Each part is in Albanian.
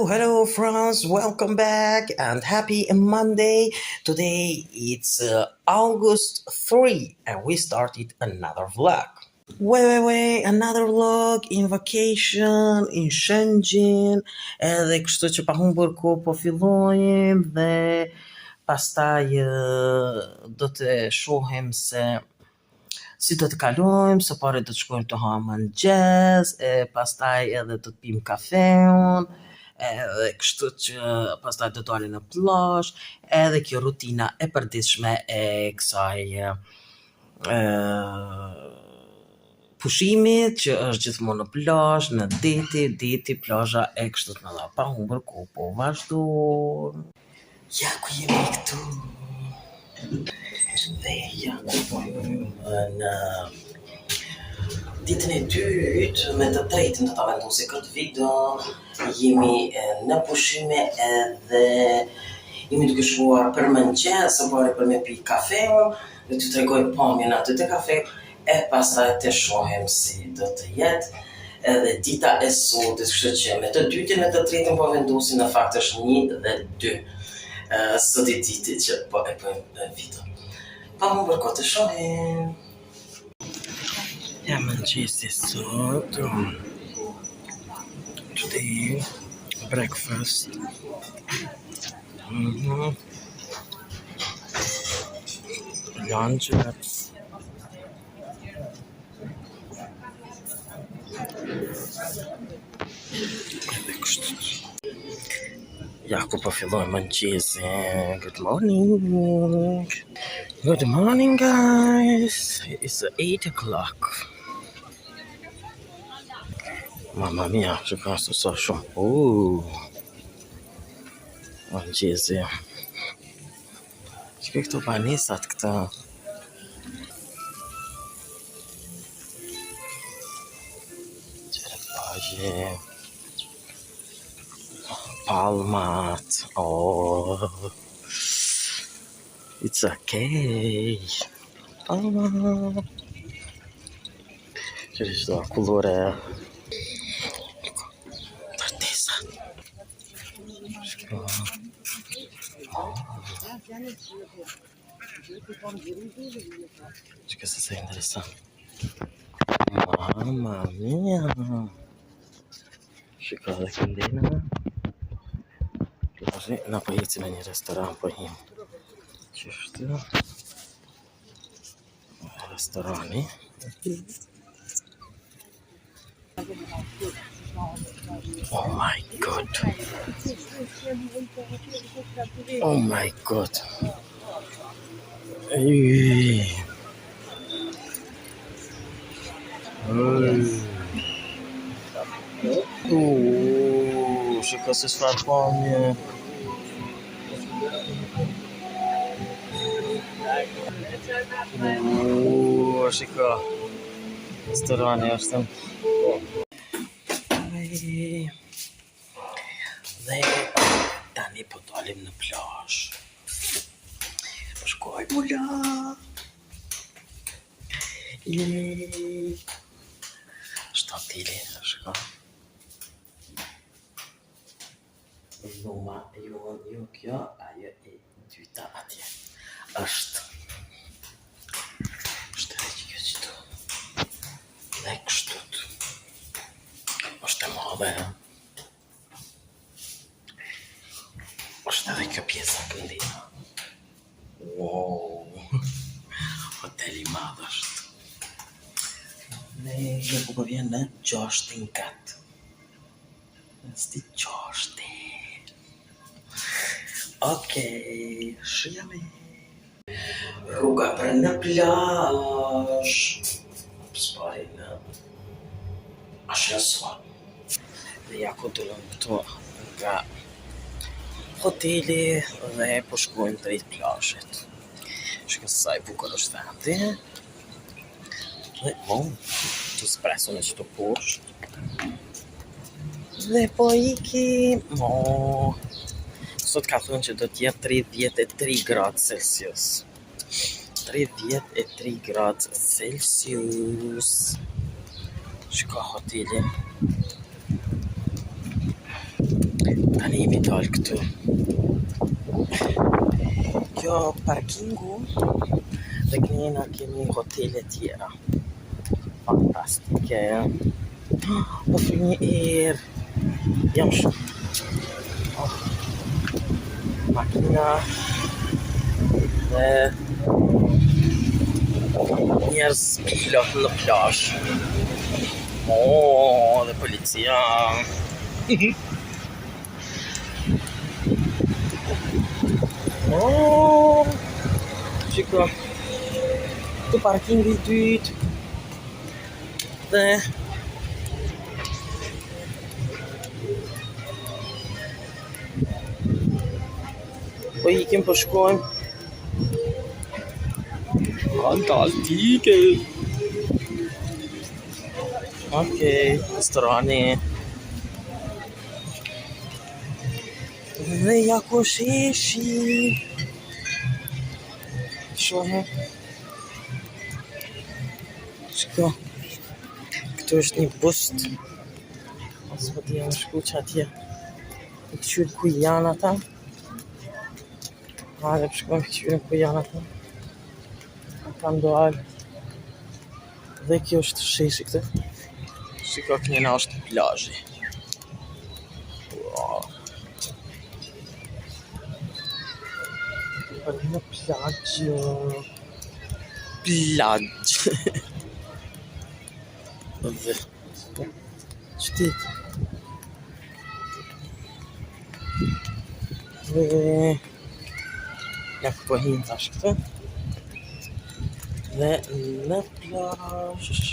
Hello, friends. Welcome back and happy Monday. Today it's August 3 and we started another vlog. Another vlog in vacation in Shenzhen. Edhe kështu që pa humbur kohë po fillojmë dhe pastaj do të shohim se si do të kalojmë, së pari do të shkojmë të hamë mëngjes, pastaj edhe do të pim kafeun, edhe kështu që pastaj do të dalim në plazh, edhe kjo rutina e përditshme e kësaj pushimit që është gjithmonë në plazh, në deti, plazha e kështu të mëdha. Pa humbur kohë, po vazhdo. Ja ku jemi këtu. Dhe ja ku në ditën e dytë me të tretën do ta vendosi këtë video. Jemi në pushime edhe jemi duke shkuar për mëngjes, së pari për me pi kafeun, dhe t'ju tregoj pamjen aty te kafe, e pastaj të shohim si do të jetë edhe dita e sotës, kështu që me të dytën e të tretën po vendosi, në fakt është 1 dhe 2. Sot i ditë që po e bëjmë video. Pa humbur kohë të shohim. Ja mëngjesi sot. Today breakfast. Lunch. Ja ku po fillojmë mëngjesi. Good morning. Good morning, guys. It's 8 o'clock. Mamma mia, që ka së sa shumë. Mëngjesi. Që këto banisat këta. Qërë paje. Palmat. It's okay. Palmat. Qërë qdo kullore. Tartesa. Shko. Që kësë se interesant. Mamma mia. Shko dhe këndina. Na po ecim në një restoran, po him. Qështu. Restorani. Oh my god. Oh my god. Shiko se çfarë pamje. Shiko. Restorani është. Dhe tani po dalim në plazh. Po shkoj pula. Shtatili, shko. Luma jo kjo, ajo e dyta atje. Është. Është edhe kjo qëtu. Dhe kështut. Është e madhe, është edhe kjo pjesa këndina. Wow. Hoteli madh është. Dhe jo po vjen në 6 kat. Sti 6. Okej, shijame. Rruga për në plazh. Spari në ashensor. Dhe ja ku dulëm këtu nga hoteli dhe po shkojmë drejt plazhit. Shkë sa i bukur është vendi. Dhe të espresso në qëto poshtë. Dhe po iki. Sot ka thënë që do t'jetë 33 gradë Celsius. 33 gradë Celsius. Shko hotelin. Tani jemi dalë këtu. Kjo parkingu dhe kënjena kemi hotele tjera. Fantastike. Po fri një erë. Jam shumë. Makina dhe njerëz plot në plazh. Dhe policia. Shiko, këtu parkingu I dytë dhe po ikim po shkojmë. Fantastike. Okej, restorani. Dhe ja ku sheshi. Shohë. Shiko. Këtu është një bust. Ose po t'ja në shku që atje. I këqyrë ku janë ata. Hajde përshkojmë këqyrën ku janë ata. Ata ndoalë. Dhe kjo është sheshi këtë. Shiko kënjena është plazhi. Wow. Në plagë. Dhe qytet. Dhe ja ku po hinë tash këtë. Dhe në plazh.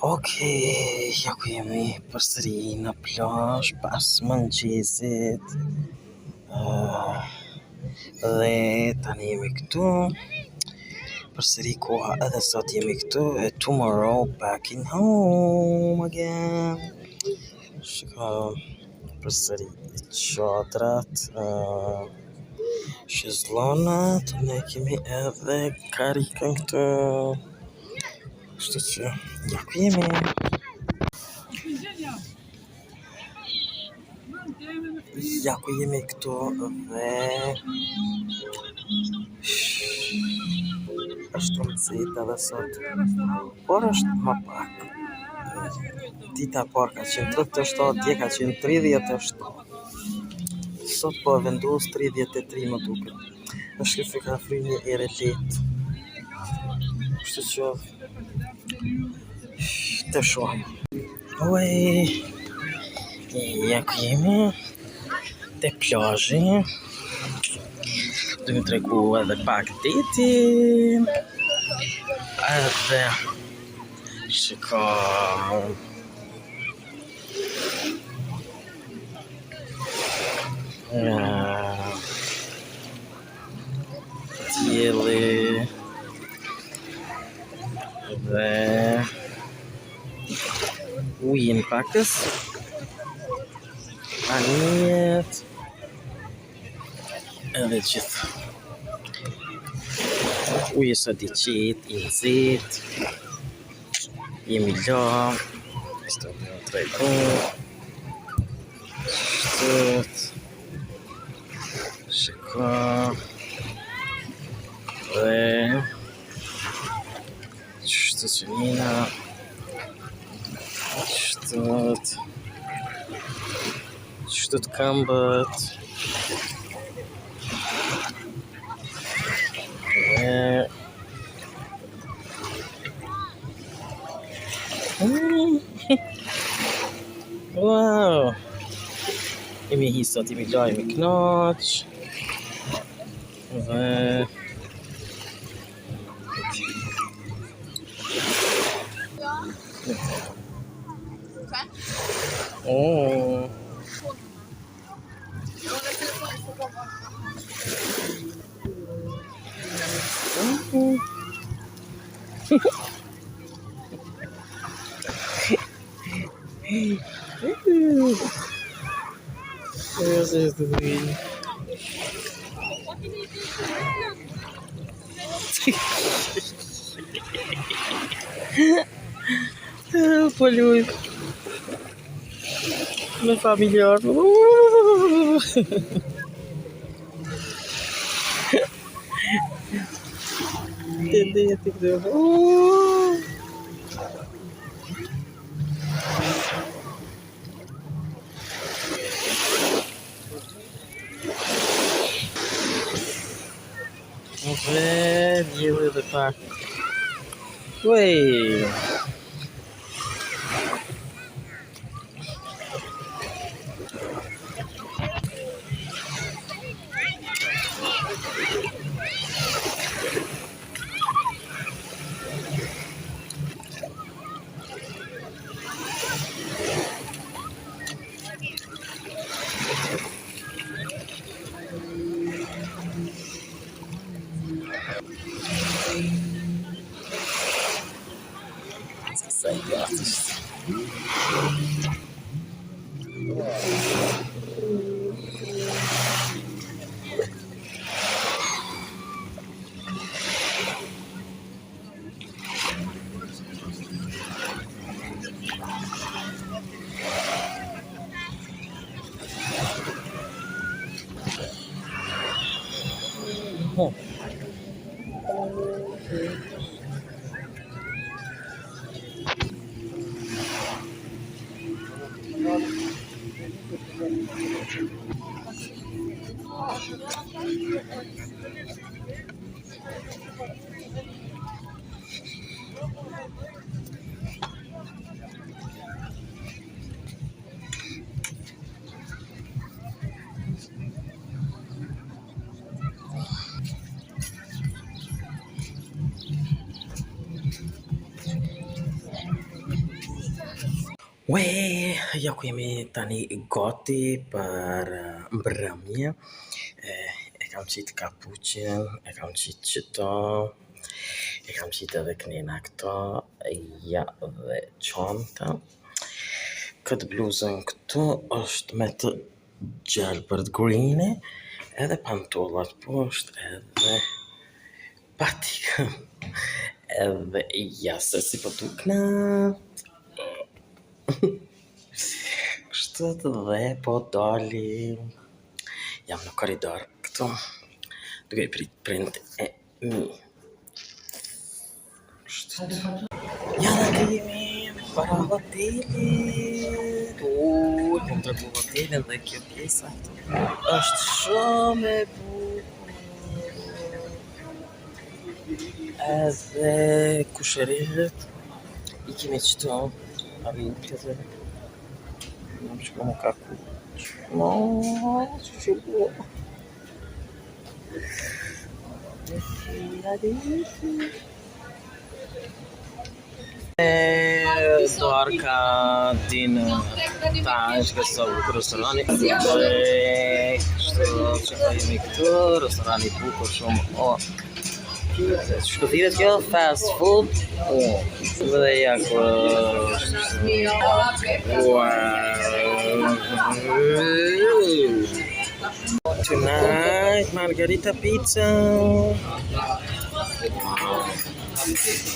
Okej, ja ku jemi përsëri në plazh pas mëngjesit. Dhe tani jemi këtu. Përsëri koha edhe sot jemi këtu. Tomorrow back in home again. Shiko përsëri çadrat, shezllonat, ne kemi edhe karikën këtu. Kështu që ja ku jemi. Ja ku jemi këtu dhe është mëzit edhe sot, por është më pak. Dita par ka qenë 37, dje ka qenë 37. Sot po vendos 33 më duket. Në shkëfe ka fry një ere letë. Kështu që të shohim. Oj, ja ku jemi te plazhi. Do më tregu edhe pak detin. Edhe shiko. Dieli. Dhe ujin pakës. Anijet. Edhe gjithë. Ujë së diqit, I nëzit. Jemi la. Kështë të më tregu. Shtët. Shiko. Dhe Qështë që njëna. Qështë këmbët. Wow. Jemi hisat, jemi la, jemi knaq. Dhe Полюй. Me familjar. Entendete que vamos ver, Diego de pá. Ué. Sai grátis. Ue, ja ku jemi tani gati për mbrëmje. E kam qitë kapuqin, e kam qitë qëto, e kam qitë edhe knena këto, ja dhe qanta. Këtë bluzën këtu është me të gjelbërt green, edhe pantollat poshtë, edhe patikën, edhe ja se si po dukna. Kështu dhe po dalim. Jam në korridor këtu, duke I prit prind e mi. Kështu. Ja dhe jemi para hotelit. Kom të bu hotelin dhe kjo pjesa është shumë e bukur. Edhe kushërihet I kemi qëtu. Avem këtë Não chegou no cacu. Nossa, chegou. Doarka din Tașcă sau restorane. Što jemi këtu, restorani bukur shumë. Shkëtiret kjo fast food. Dhe ja ku Tonight margarita pizza.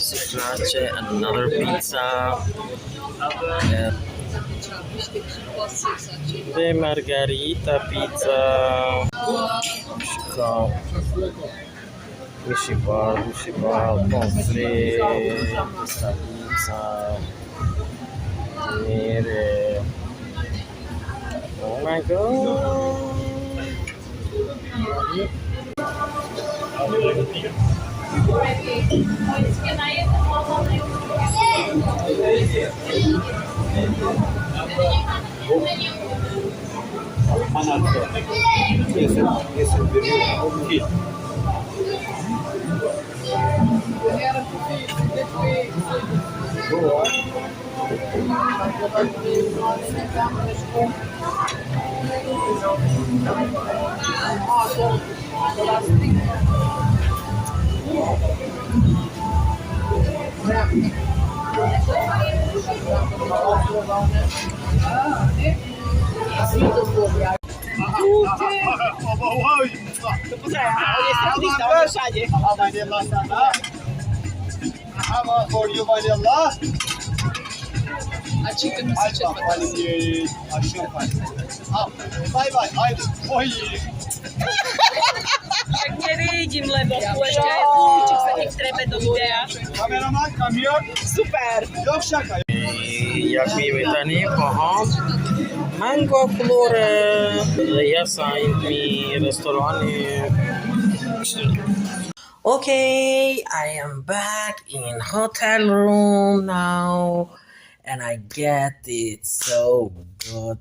Sutrace another pizza. The margarita pizza. Municipal, pommes questa pizza, nere. Oh my god! A qikën më si që të Faleminderit. A shumë faleminderit. Bye bye. Hajde. Oj. njeri gjim lebo fueshke që se një trebe do videa. Kameraman, kamjon. Super! Jo shaka. Jakimi tani po ham mango flore dhe jasa i restorani. Okay, I am back in hotel room now and I get it so good.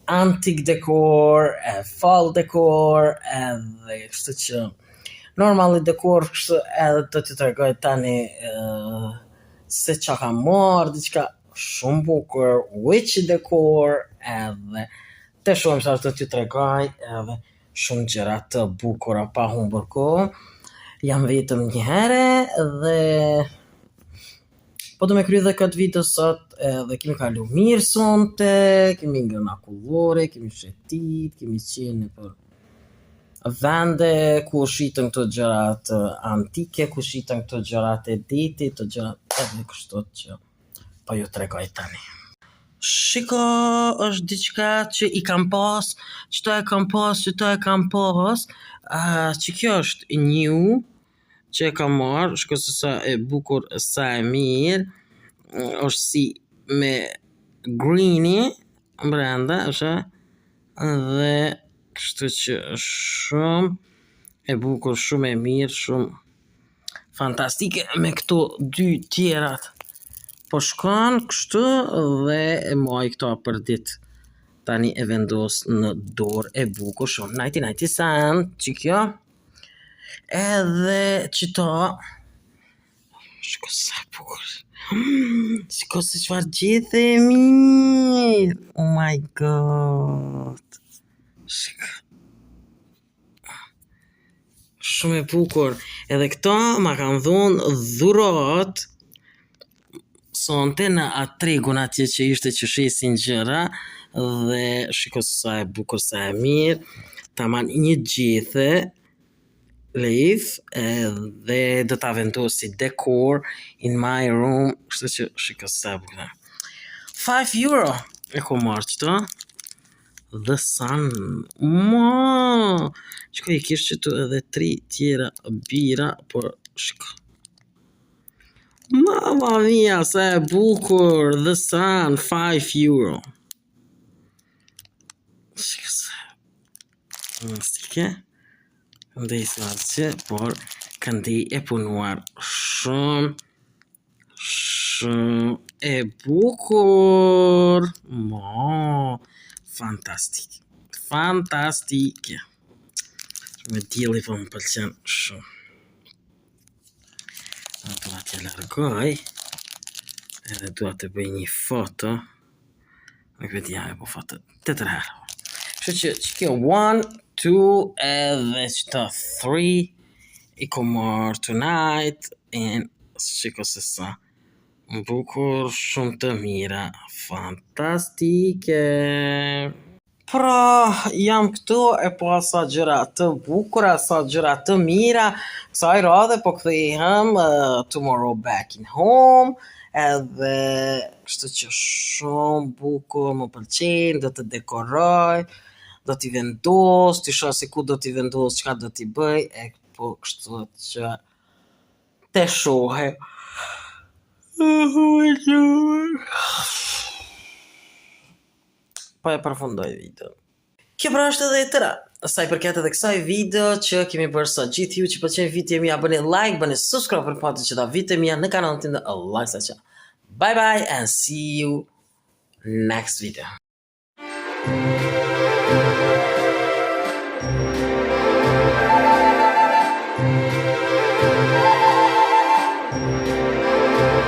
Antique decor, fall decor edhe kështu që normali decor kështu edhe do t'ju tregoj tani se çka kam marrë, diçka shumë bukur, witchy decor edhe të shumë sa do t'ju tregoj edhe shumë gjëra të bukura pa humbur kohë. Jam vetëm një herë dhe po do me kry dhe këtë video sot dhe kemi kalu mirë sonte, kemi ngrëna kullore, kemi shetit, kemi qenë për vende ku shitën këto gjërat antike, ku shitën këto gjërat e ditit, të gjërat edhe kështu që po ju tregoj tani. Shiko, është diçka që i kam pas, qëto e kam pas, që kjo është new, që e kam marrë, shko se sa e bukur, sa e mirë, është si me greeni brenda, është, dhe kështu që është shumë e bukur, shumë e mirë, shumë fantastike me këto dy tjerat. Po shkon kështu dhe e maj këto për ditë. Tani e vendos në dorë e bukur shumë. 99 cent, që kjo. Edhe qëto. Shko sa bukur. Shko se qëfar gjithë e mirë. Oh my god. Shko. Shumë e bukur. Edhe këto ma kanë dhunë dhurat sonte në atë tregun atje që ishte që shesin gjëra dhe shiko sa e bukur, sa e mirë, taman një gjithë leaf dhe do ta vendosi decor in my room, kështu që shiko sa e bukur. 5 euro e ku marrë qëto? The Sun. Ma! Shiko i kishë qëtu edhe 3 tjera bira, por shiko. Mamma mia, sa e bukur, The Sun, 5 euro. Shiko sa mastike. Ndej sa që, por këndej e punuar shumë e bukur. Ma, fantastik. Fantastike. Me dielli po më pëlqen shumë. Dua t'ja largoj edhe dua të bëj një foto. Nuk veti ja e po foto 4 herë. Kështu që kjo 1, 2 edhe qëta 3 i ko marrë tonight and shiko se sa bukur, shumë të mira, fantastike. Pra, jam këtu e po sa gjëra të bukura, sa gjëra të mira, kësaj radhe po kthehem tomorrow back in home, edhe kështu që shumë bukur, më pëlqen, do të dekoroj, do t'i vendos, t'i shoh se ku do t'i vendos, çka do t'i bëj, e po kështu që te shohe. Po e përfundoj video. Kjo pra është edhe e tëra. Sa i përket edhe kësaj video që kemi bërë sot, gjithë ju që pëlqen videot mia, bëni like, bëni subscribe për patë që ta videot mia në kanalin tim dhe like sa që. Bye bye and see you next video.